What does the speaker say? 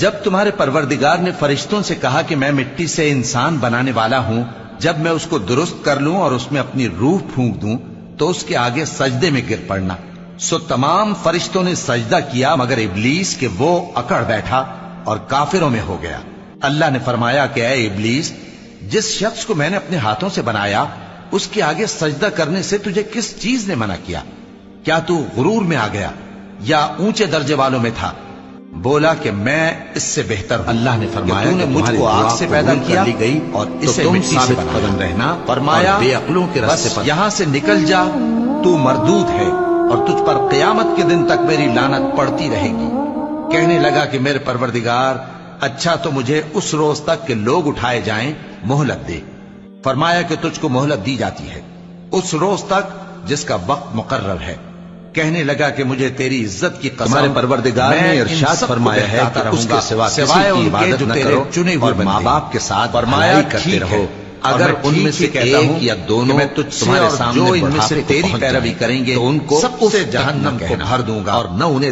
جب تمہارے پروردگار نے فرشتوں سے کہا کہ میں مٹی سے انسان بنانے والا ہوں، جب میں اس کو درست کر لوں اور اس میں اپنی روح پھونک دوں تو اس کے آگے سجدے میں گر پڑنا، سو تمام فرشتوں نے سجدہ کیا مگر ابلیس کہ وہ اکڑ بیٹھا اور کافروں میں ہو گیا۔ اللہ نے فرمایا کہ اے ابلیس، جس شخص کو میں نے اپنے ہاتھوں سے بنایا اس کے آگے سجدہ کرنے سے تجھے کس چیز نے منع کیا؟ کیا تو غرور میں آ گیا یا اونچے درجے والوں میں تھا؟ بولا کہ میں اس سے بہتر ہوں۔ اللہ نے فرمایا کہ نے مجھ کو آگ سے پیدا کیا گئی اور اسے مٹی سے بنا رہنا، فرمایا بے عقلوں کے راستے پر یہاں سے نکل جا، تو مردود ہے اور تجھ پر قیامت کے دن تک میری لعنت پڑتی رہے گی۔ کہنے لگا کہ میرے پروردگار، اچھا تو مجھے اس روز تک کہ لوگ اٹھائے جائیں مہلت دے۔ فرمایا کہ تجھ کو مہلت دی جاتی ہے اس روز تک جس کا وقت مقرر ہے۔ کہنے لگا کہ مجھے تیری عزت کی قسم، تمہارے پروردگار نے ارشاد فرمایا ہے کہ اس کے سوا کسی کی عبادت نہ کرو چنے ہوئے ماں باپ کے ساتھ فرمایا کرتے رہو۔ اگر ان میں سے ایک یا دونوں میں تجھ تمہارے سے سامنے جو ان میں سے بڑھاپے کو تیری پہنچ پیروی جائیں کریں گے تو ان کو سب سے جہنم کو بھر دوں گا اور نہ انہیں